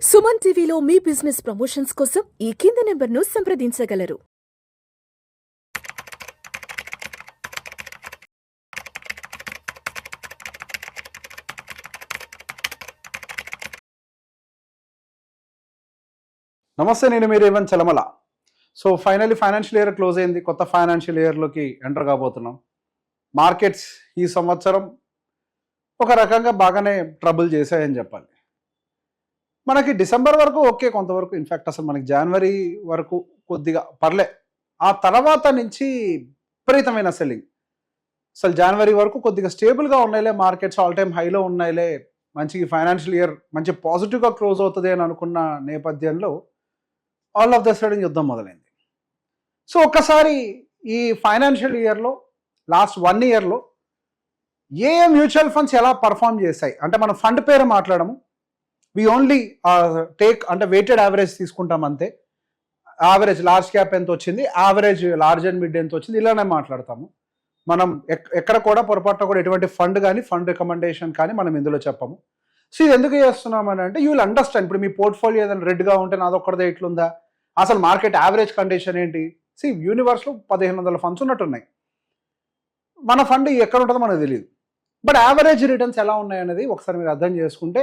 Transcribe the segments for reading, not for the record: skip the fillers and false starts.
సుమన్ టీవీలో మీ business promotions కోసం ఈ కింది నెంబర్ను సంప్రదించగలరు. నమస్తే, నేను మీ Revanth Chalamala. So finally financial year close అయింది. కొత్త ఫైనాన్షియల్ ఇయర్లోకి ఎంటర్ కాబోతున్నాం. మార్కెట్స్ ఈ సంవత్సరం ఒక రకంగా బాగానే ట్రబుల్ చేశాయని చెప్పాలి. మనకి డిసెంబర్ వరకు ఓకే, కొంతవరకు. ఇన్ఫ్యాక్ట్ అసలు మనకి జనవరి వరకు కొద్దిగా పర్లే. ఆ తర్వాత నుంచి విపరీతమైన సెల్లింగ్. అసలు జనవరి వరకు కొద్దిగా స్టేబుల్గా ఉన్నాయిలే మార్కెట్స్, ఆల్ టైమ్ హైలో ఉన్నాయిలే, మంచి ఫైనాన్షియల్ ఇయర్ మంచి పాజిటివ్గా క్లోజ్ అవుతుంది అని అనుకున్న నేపథ్యంలో ఆల్ ఆఫ్ ద సడన్ యుద్ధం మొదలైంది. సో ఒక్కసారి ఈ ఫైనాన్షియల్ ఇయర్లో లాస్ట్ 1 ఇయర్లో ఏ మ్యూచువల్ ఫండ్స్ ఎలా పర్ఫామ్ చేశాయి అంటే, మనం ఫండ్ పేరు మాట్లాడము, వి ఓన్లీ టేక్ అంటే వెయిటెడ్ యావరేజ్ తీసుకుంటాం అంతే. యావరేజ్ లార్జ్ క్యాప్ ఎంత వచ్చింది, యావరేజ్ లార్జ్ అండ్ మిడ్ ఎంత వచ్చింది, ఇలానే మాట్లాడతాము. మనం ఎక్కడ కూడా పొరపాటున కూడా ఎటువంటి ఫండ్ కానీ ఫండ్ రికమెండేషన్ కానీ మనం ఇందులో చెప్పము. సో ఇది ఎందుకు చేస్తున్నామని అంటే, యూ విల్ అండర్స్టాండ్. ఇప్పుడు మీ పోర్ట్ఫోలియో ఏదైనా రెడ్గా ఉంటే నాదొక్కడదే ఇట్లుందా, అసలు మార్కెట్ యావరేజ్ కండిషన్ ఏంటి. సి యూనివర్స్లో 1500 ఫండ్స్ ఉన్నట్టున్నాయి. మన ఫండ్ ఎక్కడ ఉంటుందో మనకు తెలియదు. బట్ యావరేజ్ రిటర్న్స్ ఎలా ఉన్నాయనేది ఒకసారి మీరు అర్థం చేసుకుంటే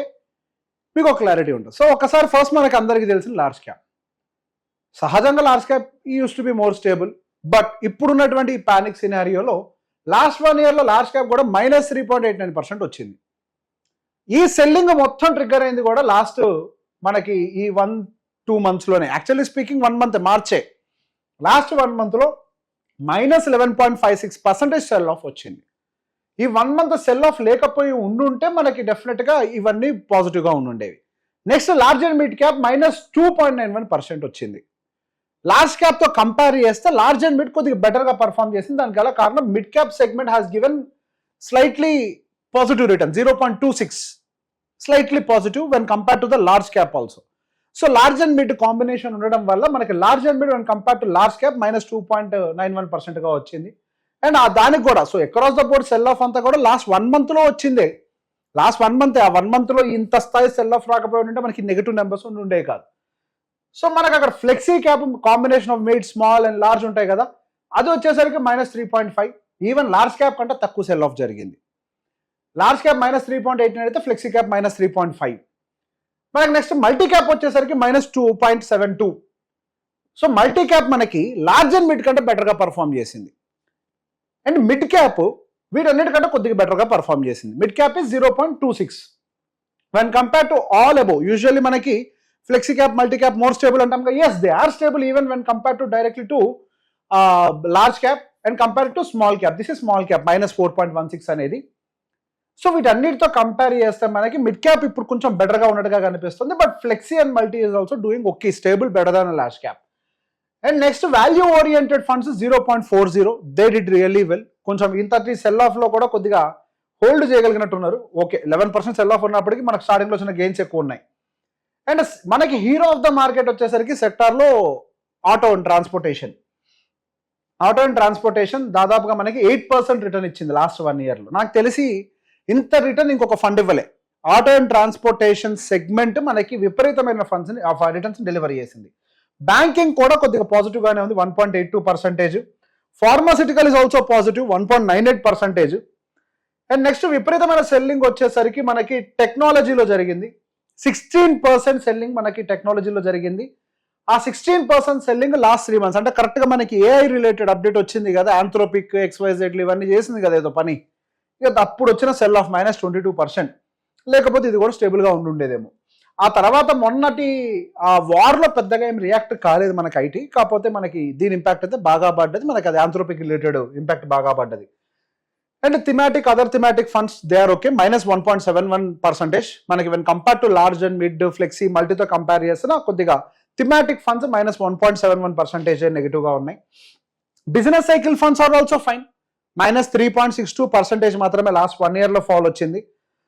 మీకు ఒక క్లారిటీ ఉంటుంది. సో ఒకసారి ఫస్ట్ మనకి అందరికీ తెలిసిన లార్జ్ క్యాప్. సహజంగా large cap use to be more stable. But ఇప్పుడున్నటువంటి ఈ పానిక్ సినారియోలో లాస్ట్ 1 ఇయర్లో లార్జ్ క్యాప్ కూడా -3.89% వచ్చింది. ఈ సెల్లింగ్ మొత్తం ట్రిగ్గర్ అయింది కూడా లాస్ట్ మనకి ఈ 1-2 మంత్స్లోనే. యాక్చువల్లీ స్పీకింగ్ 1 మంత్ మార్చే. లాస్ట్ 1 మంత్లో -11.56% సెల్ ఆఫ్ వచ్చింది. ఈ 1 మంత్ సెల్ ఆఫ్ లేకపోయి ఉండుంటే మనకి డెఫినెట్గా ఇవన్నీ పాజిటివ్గా ఉండుండేవి. Next large and mid cap -2.91% వచ్చింది. లార్జ్ క్యాప్తో కంపేర్ చేస్తే లార్జ్ అండ్ మిడ్ కొద్దిగా బెటర్గా పర్ఫామ్ చేసింది. దానికి గల కారణం mid cap segment has given slightly positive return 0.26, slightly positive when compare to the large cap also. So large and mid combination ఉండడం వల్ల మనకి large and mid when compare to large cap -2.91%గా వచ్చింది. And దానికి కూడా so across the board cell of అంతా కూడా last 1 మంత్లో వచ్చిందే. లాస్ట్ 1 మంత్, ఆ 1 మంత్లో ఇంత స్థాయి సెల్ ఆఫ్ రాకపోయి ఉంటే మనకి నెగిటివ్ నెంబర్స్ ఉండే కాదు. సో మనకు అక్కడ flexi cap combination of mid, small and large ఉంటాయి కదా, అది వచ్చేసరికి -3.5. ఈవెన్ లార్జ్ క్యాప్ కంటే తక్కువ సెల్ ఆఫ్ జరిగింది. లార్జ్ క్యాప్ -3.89 అయితే ఫ్లెక్సీ క్యాప్ -3.5. మనకి నెక్స్ట్ మల్టీ క్యాప్ వచ్చేసరికి -2.72. సో మల్టీ క్యాప్ మనకి లార్జ్ అండ్ మిడ్ కంటే బెటర్గా పర్ఫామ్ చేసింది. అండ్ మిడ్ క్యాప్ వీటన్నిటికంటే కొద్దిగా బెటర్గా పర్ఫామ్ చేసింది. Mid cap is 0.26 when compare to all above. Usually మనకి flexi cap, multi cap more stable అంటాం కదా. Yes, they are stable even when compare to directly to large cap and compare to small cap. This is small cap -4.16 అనేది. So వీటన్నిటితో compare చేస్తే మనకి mid cap ఇప్పుడు కొంచెం బెటర్గా ఉన్నట్టుగా కనిపిస్తుంది. But flexi and multi is also doing okay, stable, better than large cap. And next value oriented funds 0.40. They did really well. కొంచెం ఇంతటి సెల్ ఆఫ్లో కూడా కొద్దిగా హోల్డ్ చేయగలిగినట్టున్నారు. ఓకే, 11% సెల్ ఆఫ్ ఉన్నప్పటికీ మనకు స్టార్టింగ్లో వచ్చిన గెయిన్స్ ఎక్కువ ఉన్నాయి. అండ్ మనకి హీరో ఆఫ్ ద మార్కెట్ వచ్చేసరికి సెక్టార్లో auto and transportation. Auto and transportation దాదాపుగా మనకి 8% రిటర్న్ ఇచ్చింది లాస్ట్ 1 ఇయర్లో. నాకు తెలిసి ఇంత రిటర్న్ ఇంకొక ఫండ్ ఇవ్వలే. ఆటో అండ్ ట్రాన్స్పోర్టేషన్ సెగ్మెంట్ మనకి విపరీతమైన ఫండ్స్ రిటర్న్స్ డెలివరీ చేసింది. బ్యాంకింగ్ కూడా కొద్దిగా పాజిటివ్గానే ఉంది, 1.82%. Pharmaceutical is also positive, 1.98%. And next విపరీతమైన సెల్లింగ్ వచ్చేసరికి మనకి టెక్నాలజీలో జరిగింది. 16% సెల్లింగ్ మనకి టెక్నాలజీలో జరిగింది. ఆ 16% సెల్లింగ్ లాస్ట్ 3 మంత్స్ అంటే కరెక్ట్గా మనకి AI రిలేటెడ్ అప్డేట్ వచ్చింది కదా, ఆంథ్రోపిక్, XYZ ఇవన్నీ చేసింది కదా ఏదో పని. ఇక అప్పుడు వచ్చిన సెల్ ఆఫ్ -22%. లేకపోతే ఇది కూడా స్టేబుల్గా ఉండుండేదేమో. ఆ తర్వాత మొన్నటి ఆ వార్లో పెద్దగా ఏం రియాక్ట్ కాలేదు మనకి ఐటీ. కాకపోతే మనకి దీని ఇంపాక్ట్ అయితే బాగా పడ్డది. మనకి అది ఆంథ్రోపిక్ రిలేటెడ్ ఇంపాక్ట్ బాగా పడ్డది. And thematic, other thematic funds they are okay, -1.71%. మనకి when compare to large and mid, flexi, మల్టీతో కంపేర్ చేస్తే కొద్దిగా థిమాటిక్ ఫండ్స్ -1.71% నెగిటివ్గా ఉన్నాయి. Business cycle funds are also fine, -3.62% మాత్రమే లాస్ట్ 1 ఇయర్లో ఫాల్ వచ్చింది.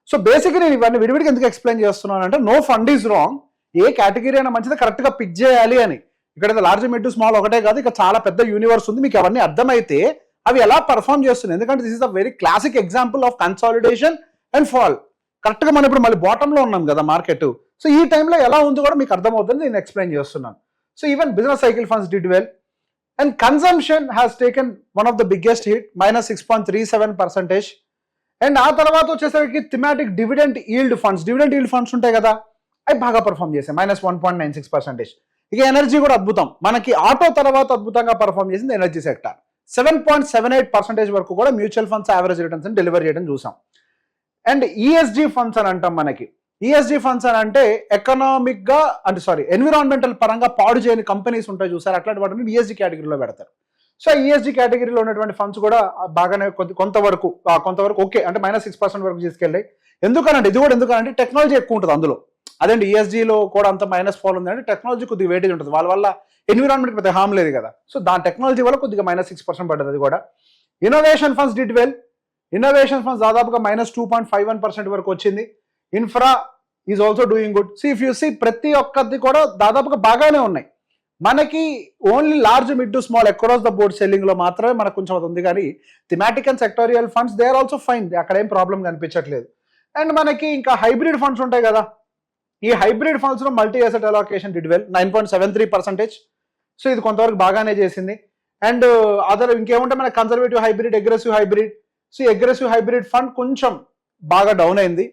సో బేసిక్గా నేను ఇవన్నీ విడివిడికి ఎందుకు ఎక్స్ప్లెయిన్ చేస్తున్నాను అంటే, నో ఫండ్ ఈజ్ రాంగ్. ఏ కేటగిరీ అయినా మంచిది, కరెక్ట్గా పిక్ చేయాలి అని. ఇక్కడ లార్జ్, మిడ్, స్మాల్ ఒకటే కాదు, ఇక చాలా పెద్ద యూనివర్స్ ఉంది. మీకు అవన్నీ అర్థమైతే అవి ఎలా పర్ఫామ్ చేస్తున్నాయి. ఎందుకంటే this is a very classic example of consolidation and fall. కరెక్ట్గా మనం ఇప్పుడు మళ్ళీ బాటంలో ఉన్నాం కదా మార్కెట్. సో ఈ టైంలో ఎలా ఉందో కూడా మీకు అర్థమవుతుంది, నేను ఎక్స్ప్లెయిన్ చేస్తున్నాను. So even business cycle funds did well and consumption has taken one of the biggest hit -6.37%. And ఆ తర్వాత వచ్చేసరికి థిమాటిక్ డివిడెంట్ ఈల్డ్ ఫండ్స్ ఉంటాయి కదా, అవి బాగా పర్ఫామ్ చేశాయి -1.96%. ఇక ఎనర్జీ కూడా అద్భుతం, మనకి ఆటో తర్వాత అద్భుతంగా పర్ఫామ్ చేసింది ఎనర్జీ సెక్టర్. 7.78% వరకు కూడా mutual funds average returns deliver చేయడం చూసాం. అండ్ ఈఎస్జీ ఫండ్స్ అని అంటాం. మనకి ఈఎస్జీ ఫండ్స్ అని అంటే ఎన్విరాన్మెంటల్ పరంగా పాడు చేయని కంపెనీస్ ఉంటాయి చూసారు, అట్లాంటి వాటిని ఈఎస్జీ కేటగిరీలో పెడతారు. సో ఈఎస్జీ కేటగిరీలో ఉన్నటువంటి ఫండ్స్ కూడా బాగానే కొంతవరకు ఓకే, అంటే -6% వరకు తీసుకెళ్ళాయి. ఎందుకనంటే టెక్నాలజీ ఎక్కువ ఉంటుంది అందులో. అదేంటి ఈఎస్జీలో కూడా అంత -4 ఉంది అంటే టెక్నాలజీ కొద్దిగా వెయిటేజ్ ఉంటుంది, వాళ్ళ వల్ల ఎన్విరాన్మెంట్ పెద్ద హామ్ లేదు కదా. సో దాని టెక్నాలజీ వల్ల కొద్దిగా -6% పడ్డది. అది కూడా innovation funds did well. Innovation funds దాదాపుగా -2.51% వరకు వచ్చింది. Infra is also doing good. So if you see ప్రతి ఒక్కది కూడా దాదాపుగా బాగానే ఉన్నాయి. మనకి only large mid to small across the board selling లో మాత్రమే మనకు కొంచెం అది ఉంది, కానీ thematic and sectoral funds they are also fine, అక్కడ ఏం ప్రాబ్లం కనిపించట్లేదు. అండ్ మనకి ఇంకా హైబ్రిడ్ ఫండ్స్ ఉంటాయి కదా, ఈ హైబ్రిడ్ ఫండ్స్ లో multi asset allocation did well 9.73%. So ఇది కొంతవరకు బాగానే చేసింది. అండ్ అదర్ ఇంకేముంటే మన conservative hybrid, aggressive hybrid. So aggressive hybrid fund కొంచెం బాగా డౌన్ అయింది.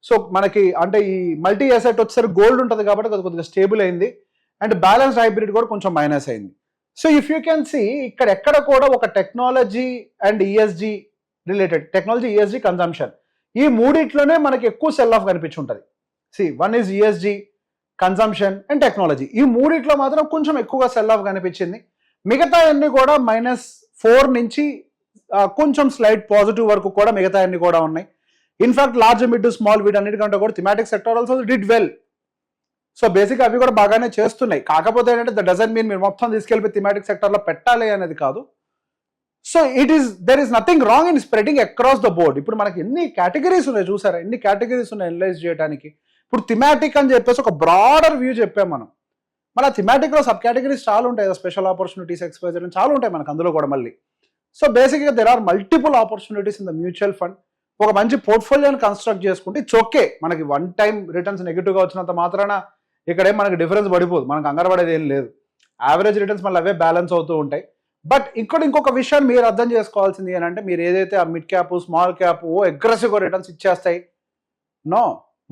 సో మనకి అంటే ఈ మల్టీ అసెట్ వచ్చేసరికి గోల్డ్ ఉంటుంది కాబట్టి అది కొద్దిగా స్టేబుల్ అయింది. అండ్ బ్యాలెన్స్డ్ హైబ్రిడ్ కూడా కొంచెం మైనస్ అయింది. So if you can see ఇక్కడ ఎక్కడ కూడా ఒక technology and ESG related, technology ESG consumption, ఈ మూడిట్లోనే మనకి ఎక్కువ సెల్ ఆఫ్ కనిపించుంటుంది. One is ESG, consumption and technology. ఈ మూడిట్లో మాత్రం కొంచెం ఎక్కువగా సెల్ ఆఫ్ కనిపించింది. మిగతా అన్ని కూడా -4 నుంచి కొంచెం స్లైట్ పాజిటివ్ వరకు కూడా మిగతా అన్ని కూడా ఉన్నాయి. ఇన్ఫాక్ట్ లార్జ్ మిడ్ స్మాల్ వీటన్నిటికంటే కూడా thematic sector also did well. So basic అవి కూడా బాగానే చేస్తున్నాయి. కాకపోతే ఏంటంటే దట్ డజంట్ మీన్ మీరు మొత్తం తీసుకెళ్ళిపోయి థిమాటిక్ సెక్టర్లో పెట్టాలి అనేది కాదు. So there is nothing wrong in spreading across the board. ఇప్పుడు మనకి ఎన్ని కేటగిరీస్ ఉన్నాయి చూసారా, ఎన్ని కేటగిరీస్ ఉన్నాయి అనలైజ్ చేయడానికి. ఇప్పుడు థిమాటిక్ అని చెప్పేసి ఒక బ్రాడర్ వ్యూ చెప్పాం మనం. మన థిమాటిక్లో సబ్ కేటగిరీస్ చాలా ఉంటాయి, స్పెషల్ ఆపర్చునిటీస్, ఎక్స్పోజర్ చాలా ఉంటాయి మనకు అందులో కూడా మళ్ళీ. సో బేసిక్గా there are multiple opportunities in the mutual fund. ఒక మంచి పోర్ట్ఫోలియోని కన్స్ట్రక్ట్ చేసుకుంటే ఇట్స్ ఓకే. మనకి వన్ టైం రిటర్న్స్ నెగిటివ్గా వచ్చినంత మాత్రాన ఇక్కడేం మనకి డిఫరెన్స్ పడిపోదు, మనకు అంగరపడేది ఏం లేదు. యావరేజ్ రిటర్న్స్ మళ్ళీ అవే బ్యాలెన్స్ అవుతూ ఉంటాయి. బట్ ఇంకొక విషయాన్ని మీరు అర్థం చేసుకోవాల్సింది ఏంటంటే, మీరు ఏదైతే ఆ మిడ్ క్యాప్ స్మాల్ క్యాప్ అగ్రెసివ్గా రిటర్న్స్ ఇచ్చేస్తాయి, నో.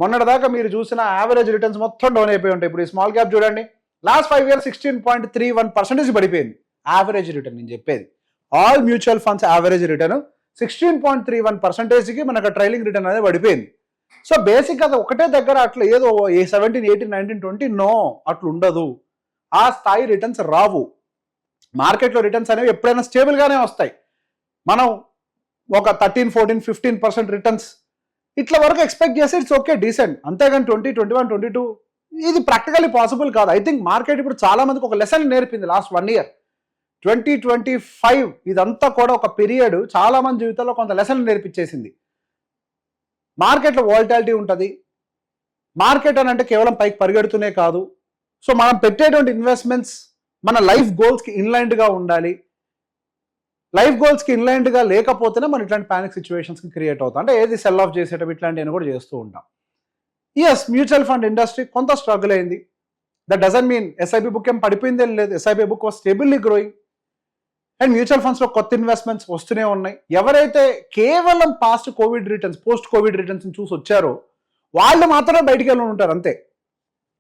మొన్నటిదాకా మీరు చూసిన యావరేజ్ రిటర్న్స్ మొత్తం డౌన్ అయిపోయి ఉంటాయి. ఇప్పుడు ఈ స్మాల్ క్యాప్ చూడండి, లాస్ట్ 5 years 16.31% పడిపోయింది యావరేజ్ రిటర్న్. నేను చెప్పేది all mutual funds average return 16.31%కి మనకు ట్రైలింగ్ రిటర్న్ అనేది పడిపోయింది. సో బేసిక్ అది ఒకటే దగ్గర అట్లా ఏదో 17, 18, 19, 20 నో, అట్లా ఉండదు. ఆ స్థాయి రిటర్న్స్ రావు. మార్కెట్లో రిటర్న్స్ అనేవి ఎప్పుడైనా స్టేబుల్గానే వస్తాయి. మనం ఒక 13, 14, 15% రిటర్న్స్ ఇట్లా వరకు ఎక్స్పెక్ట్ చేస్తే ఇట్స్ ఓకే, డీసెంట్. అంతేగాని 20, 21, 22 ఇది ప్రాక్టికల్లీ పాసిబుల్ కాదు. ఐ థింక్ మార్కెట్ ఇప్పుడు చాలా మందికి ఒక లెసన్ నేర్పింది లాస్ట్ 1 year. 2025 ఇదంతా కూడా ఒక పీరియడ్ చాలా మంది జీవితంలో కొంత లెసన్ నేర్పించేసింది. మార్కెట్లో వాలటాలిటీ ఉంటుంది. మార్కెట్ అని అంటే కేవలం పైకి పరిగెడుతూనే కాదు. సో మనం పెట్టేటువంటి ఇన్వెస్ట్మెంట్స్ మన లైఫ్ గోల్స్కి ఇన్లైన్డ్గా ఉండాలి. లైఫ్ గోల్స్కి ఇన్లైన్డ్గా లేకపోతేనే మనం ఇట్లాంటి ప్యానిక్ సిచ్యువేషన్స్కి క్రియేట్ అవుతాం. అంటే ఏది సెల్ ఆఫ్ చేసేటప్పుడు ఇట్లాంటివి కూడా చేస్తూ ఉంటాం. ఎస్, మ్యూచువల్ ఫండ్ ఇండస్ట్రీ కొంత స్ట్రగుల్ అయింది. That doesn't mean SIP book ఏం పడిపోయిందే లేదు. SIP book was stably growing. And mutual ఫండ్స్లో కొత్త ఇన్వెస్ట్మెంట్స్ వస్తూనే ఉన్నాయి. ఎవరైతే కేవలం పోస్ట్ కోవిడ్ రిటర్న్స్ చూసి వచ్చారో వాళ్ళు మాత్రమే బయటికి వెళ్ళి ఉంటారు అంతే.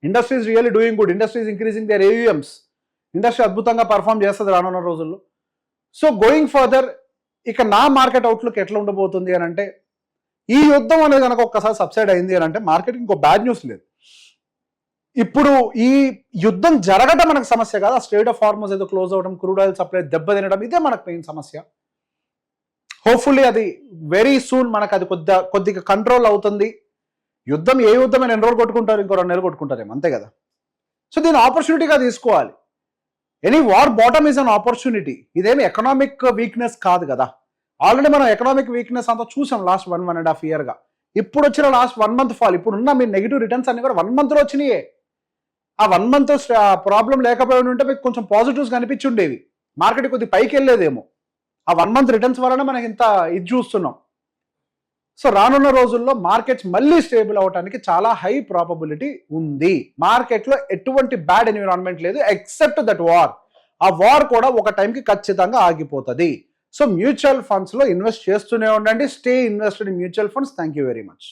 Industry is really doing good. Industry is increasing their AUMs. Industry అద్భుతంగా పర్ఫామ్ చేస్తుంది రానున్న రోజుల్లో. సో గోయింగ్ ఫర్దర్ ఇక నా మార్కెట్ అవుట్లుక్ ఎట్లా ఉండబోతుంది అని అంటే, ఈ యుద్ధం అనేది కనుక ఒక్కసారి సబ్సైడ్ అయింది అని అంటే మార్కెట్కి ఇంకో బ్యాడ్ న్యూస్ లేదు. ఇప్పుడు ఈ యుద్ధం జరగడం మనకు సమస్య కాదు. ఆ స్ట్రెయిట్ ఆఫ్ హార్మోస్ ఏదో క్లోజ్ అవ్వడం, క్రూడ్ ఆయిల్ సప్లై దెబ్బతినడం, ఇదే మనకు మెయిన్ సమస్య. హోప్ఫుల్లీ అది వెరీ సూన్ మనకు అది కొద్దిగా కంట్రోల్ అవుతుంది. యుద్ధం ఏ యుద్ధమైన ఎన్ని రోజులు కొట్టుకుంటారు, ఇంకో 2 నెలలు కొట్టుకుంటారేమో, అంతే కదా. సో దీన్ని ఆపర్చునిటీగా తీసుకోవాలి. Any war bottom is an opportunity. ఇదేమి ఎకనామిక్ వీక్నెస్ కాదు కదా. ఆల్రెడీ మనం ఎకనామిక్ వీక్నెస్ అంతా చూసాం లాస్ట్ 1.5 yearగా. ఇప్పుడు వచ్చిన లాస్ట్ 1 month ఫాల్, ఇప్పుడున్న మీ నెగిటివ్ రిటర్న్స్ అన్ని కూడా 1 monthలో వచ్చినాయే. ఆ 1 month ప్రాబ్లం లేకపోయి ఉంటే మీకు కొంచెం పాజిటివ్స్ కనిపించి ఉండేవి, మార్కెట్ కొద్దిగా పైకి వెళ్ళేదేమో. ఆ 1 month రిటర్న్స్ వలన మనకి ఇంత ఇది చూస్తున్నాం. సో రానున్న రోజుల్లో మార్కెట్స్ మళ్ళీ స్టేబుల్ అవడానికి చాలా హై ప్రాబబిలిటీ ఉంది. మార్కెట్లో ఎటువంటి బ్యాడ్ ఎన్విరాన్మెంట్ లేదు ఎక్సెప్ట్ దట్ వార్. ఆ వార్ కూడా ఒక టైంకి ఖచ్చితంగా ఆగిపోతుంది. సో మ్యూచువల్ ఫండ్స్లో ఇన్వెస్ట్ చేస్తూనే ఉండండి. Stay invested in mutual funds. Thank you very much.